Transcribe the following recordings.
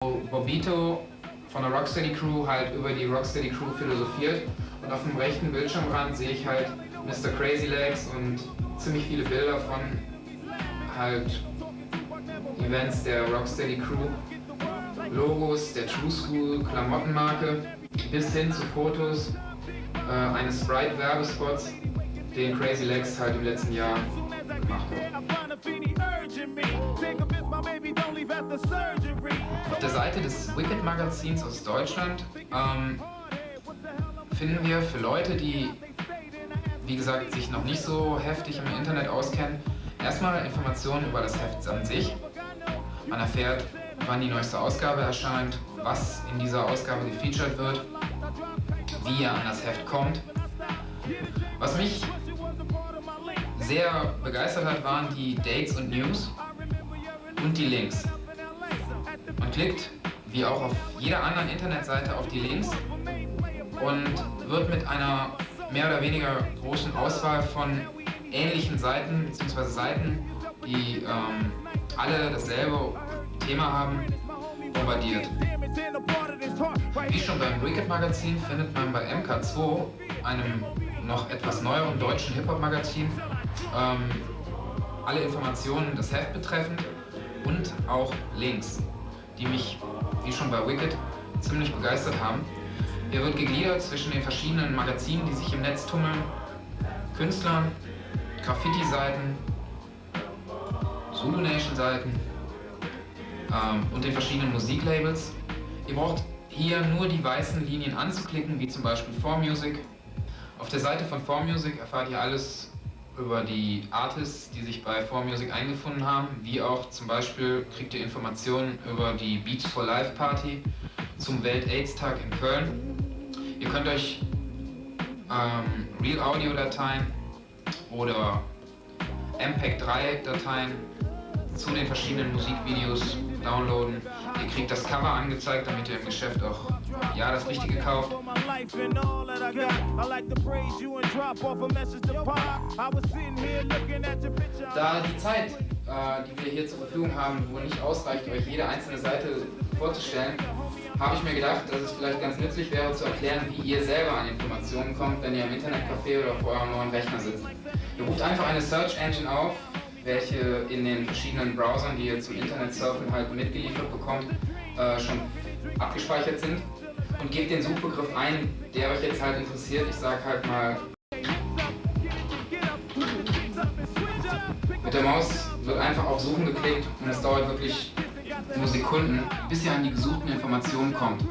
Bobito von der Rocksteady Crew halt über die Rocksteady Crew philosophiert. Und auf dem rechten Bildschirmrand sehe ich halt Mr. Crazy Legs und ziemlich viele Bilder von halt Events der Rocksteady Crew, Logos der True School Klamottenmarke bis hin zu Fotos eines Sprite-Werbespots, den Crazy Legs halt im letzten Jahr gemacht hat. Auf der Seite des Wicked Magazins aus Deutschland finden wir für Leute, die, wie gesagt, sich noch nicht so heftig im Internet auskennen, erstmal Informationen über das Heft an sich. Man erfährt, wann die neueste Ausgabe erscheint, was in dieser Ausgabe gefeatured wird, wie ihr an das Heft kommt. Was mich sehr begeistert hat, waren die Dates und News und die Links. Man klickt, wie auch auf jeder anderen Internetseite, auf die Links und wird mit einer mehr oder weniger großen Auswahl von ähnlichen Seiten bzw. Seiten, die alle dasselbe Thema haben, bombardiert. Wie schon beim Wicked Magazin findet man bei MK2, einem noch etwas neueren deutschen Hip-Hop-Magazin, alle Informationen des Heft betreffend und auch Links, die mich, wie schon bei Wicked, ziemlich begeistert haben. Hier wird gegliedert zwischen den verschiedenen Magazinen, die sich im Netz tummeln, Künstlern, Graffiti-Seiten, Zulu Nation-Seiten und den verschiedenen Musiklabels. Ihr braucht hier nur die weißen Linien anzuklicken, wie zum Beispiel ForMusic. Auf der Seite von ForMusic erfahrt ihr alles über die Artists, die sich bei ForMusic eingefunden haben, wie auch zum Beispiel kriegt ihr Informationen über die Beats for Life Party zum Welt-AIDS-Tag in Köln. Ihr könnt euch Real-Audio-Dateien oder MPEG-3-Dateien zu den verschiedenen Musikvideos downloaden. Ihr kriegt das Cover angezeigt, damit ihr im Geschäft auch das Richtige kauft. Da die Zeit, die wir hier zur Verfügung haben, wohl nicht ausreicht, euch jede einzelne Seite vorzustellen, habe ich mir gedacht, dass es vielleicht ganz nützlich wäre, zu erklären, wie ihr selber an Informationen kommt, wenn ihr im Internetcafé oder vor eurem neuen Rechner sitzt. Ihr ruft einfach eine Search Engine auf, welche in den verschiedenen Browsern, die ihr zum Internetsurfen halt mitgeliefert bekommt, schon abgespeichert sind, und gebt den Suchbegriff ein, der euch jetzt halt interessiert. Ich sag halt mal, mit der Maus wird einfach auf Suchen geklickt und es dauert wirklich nur Sekunden, bis ihr an die gesuchten Informationen kommt.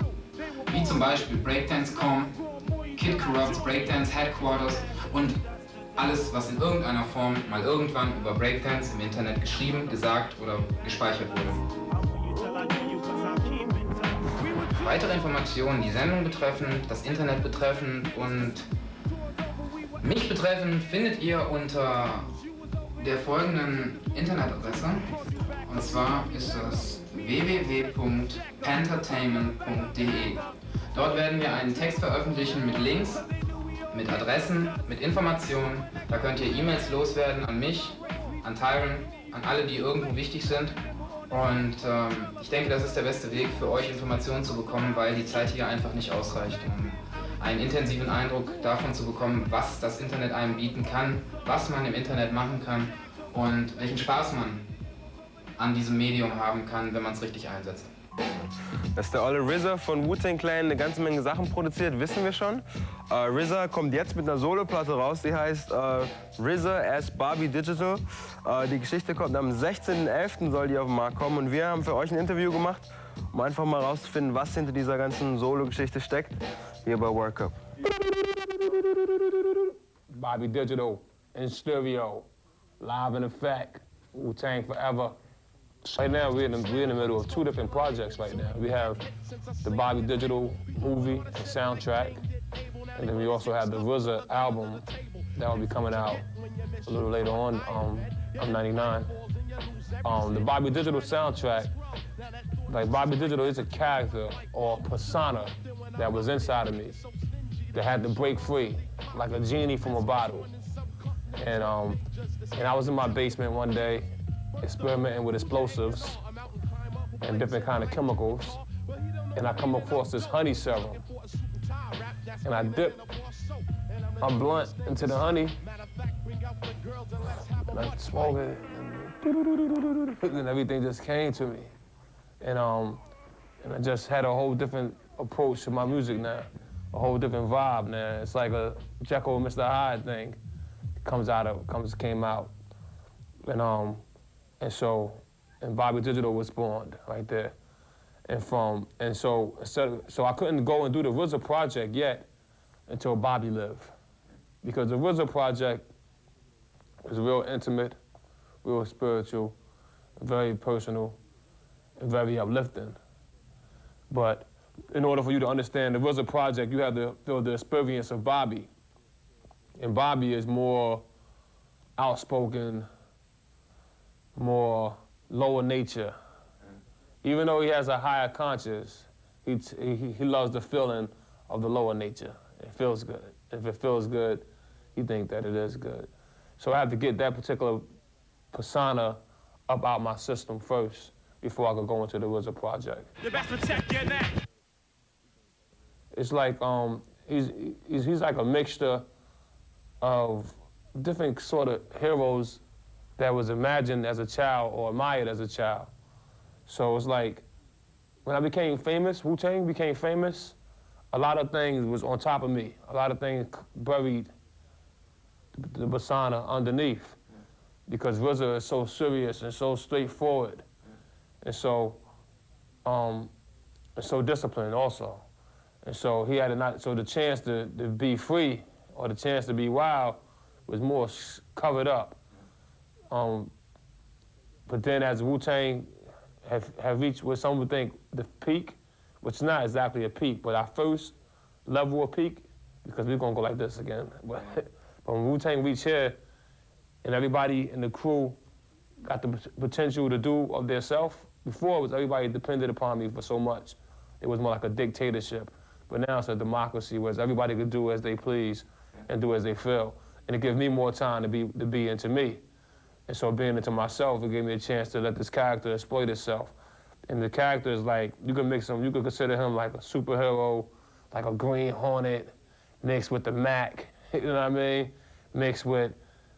Wie zum Beispiel Breakdance.com, Kid Corrupts Breakdance Headquarters und alles, was in irgendeiner Form mal irgendwann über Breakdance im Internet geschrieben, gesagt oder gespeichert wurde. Weitere Informationen, die Sendung betreffend, das Internet betreffend und mich betreffend, findet ihr unter der folgenden Internetadresse. Und zwar ist das www.pantertainment.de. Dort werden wir einen Text veröffentlichen mit Links, mit Adressen, mit Informationen. Da könnt ihr E-Mails loswerden an mich, an Tyron, an alle, die irgendwo wichtig sind. Und ich denke, das ist der beste Weg für euch, Informationen zu bekommen, weil die Zeit hier einfach nicht ausreicht, um einen intensiven Eindruck davon zu bekommen, was das Internet einem bieten kann, was man im Internet machen kann und welchen Spaß man an diesem Medium haben kann, wenn man es richtig einsetzt. Dass der olle RZA von Wu-Tang Clan eine ganze Menge Sachen produziert, wissen wir schon. RZA kommt jetzt mit einer Soloplatte raus, die heißt RZA as Barbie Digital. Die Geschichte kommt am 16.11. soll die auf den Markt kommen und wir haben für euch ein Interview gemacht, um einfach mal rauszufinden, was hinter dieser ganzen Solo-Geschichte steckt, hier bei World Cup. Barbie Digital in stereo, live in effect, Wu-Tang forever. Right now, we're in the middle of two different projects right now. We have the Bobby Digital movie and soundtrack, and then we also have the RZA album that will be coming out a little later on, 99. The Bobby Digital soundtrack, like Bobby Digital is a character or persona that was inside of me that had to break free, like a genie from a bottle. And I was in my basement one day, experimenting with explosives, and different kind of chemicals. And I come across this honey serum. And I dip a blunt into the honey, and I smoke it, and everything just came to me. And I just had a whole different approach to my music now, a whole different vibe now. It's like a Jekyll and Mr. Hyde thing came out. And Bobby Digital was born right there. So I couldn't go and do the RZA project yet until Bobby lived. Because the RZA project was real intimate, real spiritual, very personal, and very uplifting. But in order for you to understand the RZA project, you have to feel the experience of Bobby. And Bobby is more outspoken, more lower nature. Even though he has a higher conscience, he loves the feeling of the lower nature. It feels good. If it feels good, he thinks that it is good. So I have to get that particular persona up out my system first before I could go into the RZA project. You best protect your neck. It's like he's like a mixture of different sort of heroes that was imagined as a child or admired as a child. So it's like, when I became famous, Wu-Tang became famous, a lot of things was on top of me. A lot of things buried the persona underneath, because RZA is so serious and so straightforward, and so disciplined also. And so he had so the chance to be free or the chance to be wild was more covered up. But then as Wu-Tang have reached what some would think the peak, which is not exactly a peak, but our first level of peak, because we're gonna go like this again. But when Wu-Tang reached here, and everybody in the crew got the potential to do of their self, before it was everybody depended upon me for so much. It was more like a dictatorship. But now it's a democracy where everybody could do as they please and do as they feel. And it gives me more time to be into me. And so being into myself, it gave me a chance to let this character exploit itself. And the character is like, you could consider him like a superhero, like a Green Hornet, mixed with the Mac, you know what I mean? Mixed with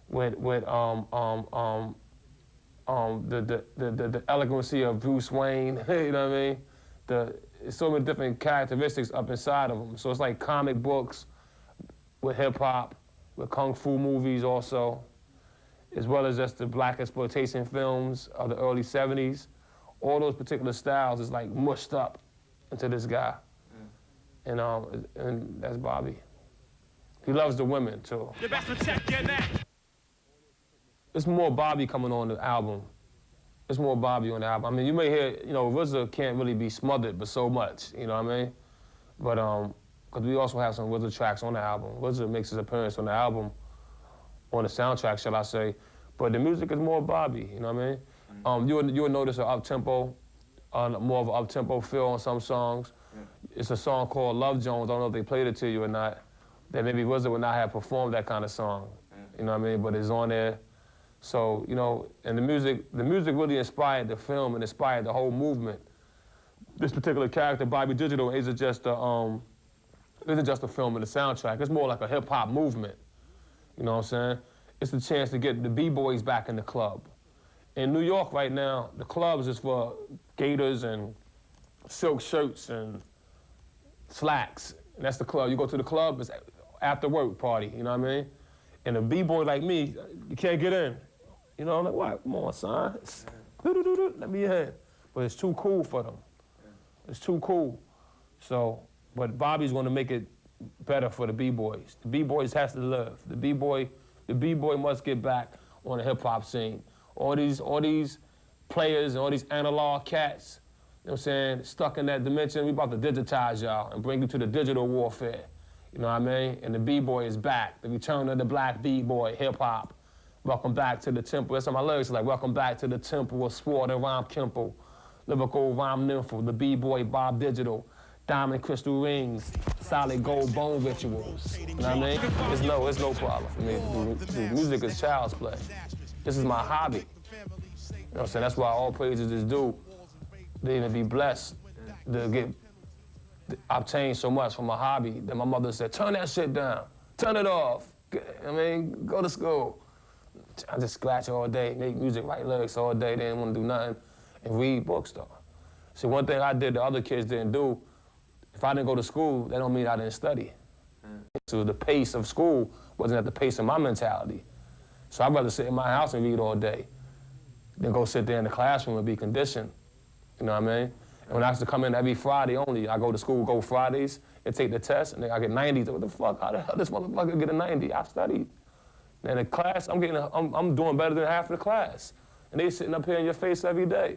the elegancy of Bruce Wayne, you know what I mean? So many different characteristics up inside of him. So it's like comic books with hip hop, with kung fu movies also, as well as just the black exploitation films of the early 70s. All those particular styles is like mushed up into this guy. And that's Bobby. He loves the women too. You best protect your neck. It's more Bobby coming on the album. It's more Bobby on the album. I mean, you may hear, RZA can't really be smothered, but so much, you know what I mean? But, because we also have some RZA tracks on the album. RZA makes his appearance on the album, on the soundtrack, shall I say. But the music is more Bobby, you know what I mean? You'll notice an up-tempo, more of an up-tempo feel on some songs. It's a song called Love Jones. I don't know if they played it to you or not. That maybe RZA would not have performed that kind of song, you know what I mean? But it's on there. So, and the music really inspired the film and inspired the whole movement. This particular character, Bobby Digital, isn't just a film and the soundtrack. It's more like a hip-hop movement, you know what I'm saying? It's the chance to get the B-boys back in the club. In New York right now, the clubs is for gators and silk shirts and slacks. And that's the club. You go to the club, it's after work party, you know what I mean? And a B-boy like me, you can't get in. I'm like, what? Come on, son. Let me in. But it's too cool for them. It's too cool. So, but Bobby's gonna make it better for the B-boys. The B-boys has to live. The B-boy must get back on the hip-hop scene. All these players and all these analog cats, you know what I'm saying, stuck in that dimension, we about to digitize y'all and bring you to the digital warfare. You know what I mean? And the B-boy is back. The return of the black B-boy, hip-hop. Welcome back to the temple. That's how my lyrics are like, welcome back to the temple of sport and rhyme Kimple. Lyrical rhyme nympho, the B-boy Bob Digital. Diamond crystal rings, solid gold bone rituals. You know what I mean? It's no problem for me. The music is child's play. This is my hobby. You know what I'm saying? That's why all praises is due to be blessed, to obtain so much from a hobby that my mother said, turn that shit down, turn it off. I mean, go to school. I just scratch all day, make music, write lyrics all day, didn't want to do nothing, and read books though. See, one thing I did the other kids didn't do, if I didn't go to school, that don't mean I didn't study. So the pace of school wasn't at the pace of my mentality. So I'd rather sit in my house and read all day than go sit there in the classroom and be conditioned. You know what I mean? And when I used to come in every Friday only, I go to school, go Fridays, and take the test, and then I get 90s. What the fuck? How the hell this motherfucker get a 90? I studied. And in class, I'm doing better than half of the class. And they sitting up here in your face every day.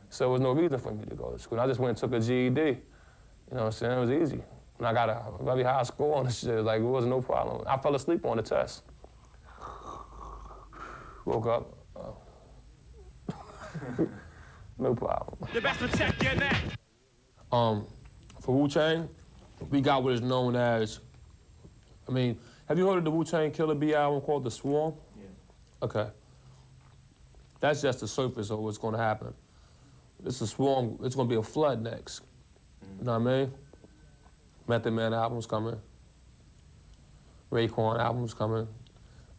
So there was no reason for me to go to school. I just went and took a GED. You know what I'm saying? It was easy. And I got a very high score on the shit. Like, it wasn't no problem. I fell asleep on the test. Woke up. No problem. The best to check your neck. For Wu-Tang, we got what is known as, I mean, have you heard of the Wu-Tang Killer B album called The Swarm? Yeah. Okay. That's just the surface of what's gonna happen. It's a swarm, it's gonna be a flood next. You know what I mean? Method Man album's coming. Raekwon album's coming.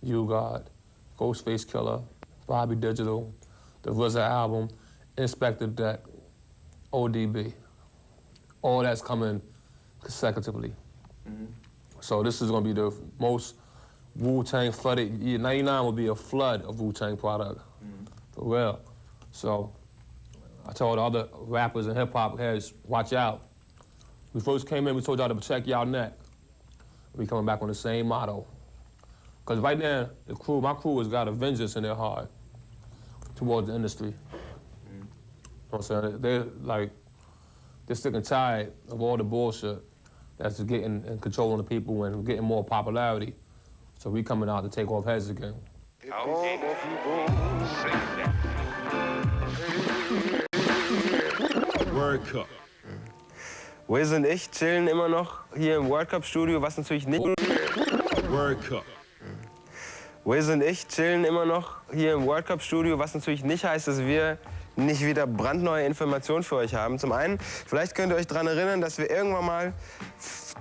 You God, Ghostface Killer, Bobby Digital, the RZA album, Inspector Deck, ODB. All that's coming consecutively. So this is gonna be the most Wu-Tang flooded year. 99 will be a flood of Wu-Tang product, for real. So I told other rappers and hip hop heads, watch out. We first came in, we told y'all to protect y'all neck. We coming back on the same motto. Because right now, my crew has got a vengeance in their heart towards the industry. You know what I'm saying? They're sick and tired of all the bullshit that's getting and controlling the people and getting more popularity. So we coming out to take off heads again. Word Cup. Wiz und ich chillen immer noch hier im World Cup Studio, was natürlich nicht... Word Cup. Wiz und ich chillen immer noch hier im World Cup Studio, was natürlich nicht heißt, dass wir nicht wieder brandneue Informationen für euch haben. Zum einen, vielleicht könnt ihr euch daran erinnern, dass wir irgendwann mal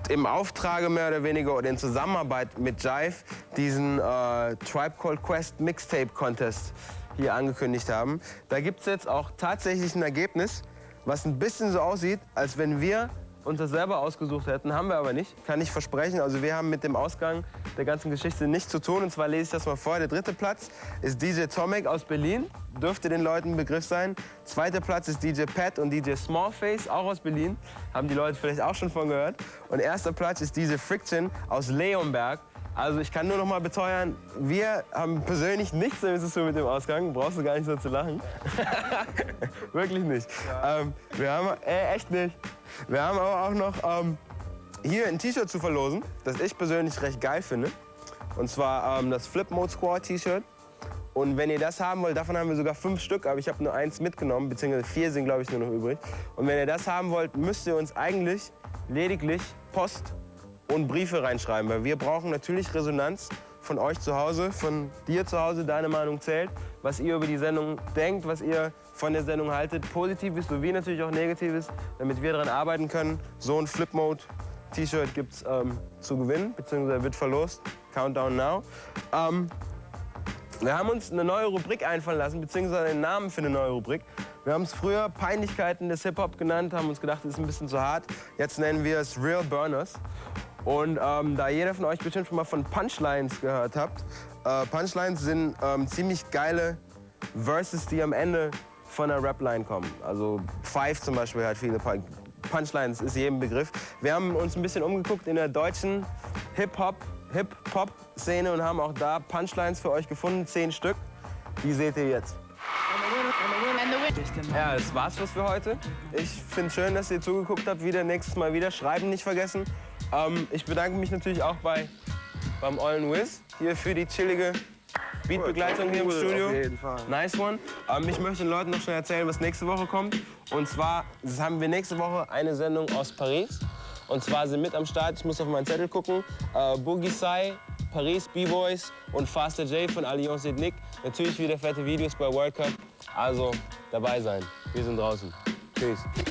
im Auftrage mehr oder weniger oder in Zusammenarbeit mit Jive diesen Tribe Called Quest Mixtape Contest hier angekündigt haben. Da gibt es jetzt auch tatsächlich ein Ergebnis, was ein bisschen so aussieht, als wenn wir uns das selber ausgesucht hätten, haben wir aber nicht, kann ich versprechen. Also wir haben mit dem Ausgang der ganzen Geschichte nichts zu tun. Und zwar lese ich das mal vor. Der dritte Platz ist DJ Tomic aus Berlin, dürfte den Leuten ein Begriff sein. Zweiter Platz ist DJ Pat und DJ Smallface, auch aus Berlin, haben die Leute vielleicht auch schon von gehört. Und erster Platz ist DJ Friction aus Leonberg. Also ich kann nur noch mal beteuern, wir haben persönlich nichts damit zu tun mit dem Ausgang. Brauchst du gar nicht so zu lachen. Wirklich nicht. Ja. Wir haben, echt nicht. Wir haben aber auch noch hier ein T-Shirt zu verlosen, das ich persönlich recht geil finde. Und zwar das Flip Mode Squad T-Shirt. Und wenn ihr das haben wollt, davon haben wir sogar 5 Stück, aber ich habe nur 1 mitgenommen, beziehungsweise 4 sind, glaube ich, nur noch übrig. Und wenn ihr das haben wollt, müsst ihr uns eigentlich lediglich Post und Briefe reinschreiben, weil wir brauchen natürlich Resonanz von euch zu Hause, von dir zu Hause, deine Meinung zählt, was ihr über die Sendung denkt, was ihr von der Sendung haltet, Positives sowie natürlich auch Negatives, damit wir daran arbeiten können. So ein Flip-Mode-T-Shirt gibt's zu gewinnen, beziehungsweise wird verlost. Countdown now. Wir haben uns eine neue Rubrik einfallen lassen, beziehungsweise einen Namen für eine neue Rubrik. Wir haben es früher Peinlichkeiten des Hip-Hop genannt, haben uns gedacht, das ist ein bisschen zu hart. Jetzt nennen wir es Real Burners. Und da jeder von euch bestimmt schon mal von Punchlines gehört habt, Punchlines sind ziemlich geile Verses, die am Ende von einer Rap-Line kommen. Also Five zum Beispiel hat viele Punchlines, ist jedem Begriff. Wir haben uns ein bisschen umgeguckt in der deutschen Hip-Hop-Szene und haben auch da Punchlines für euch gefunden, 10 Stück. Die seht ihr jetzt. Ja, das war's für heute. Ich finde schön, dass ihr zugeguckt habt. Wieder nächstes Mal wieder. Schreiben nicht vergessen. Ich bedanke mich natürlich auch beim ollen Wiz hier für die chillige Beatbegleitung hier im Studio. Auf jeden Fall. Nice one. Ich möchte den Leuten noch schnell erzählen, was nächste Woche kommt. Und zwar haben wir nächste Woche eine Sendung aus Paris. Und zwar sind mit am Start, ich muss auf meinen Zettel gucken, Boogie Sai, Paris B-Boys und Faster J von Alliance Ethnique. Natürlich wieder fette Videos bei World Cup. Also dabei sein. Wir sind draußen. Peace.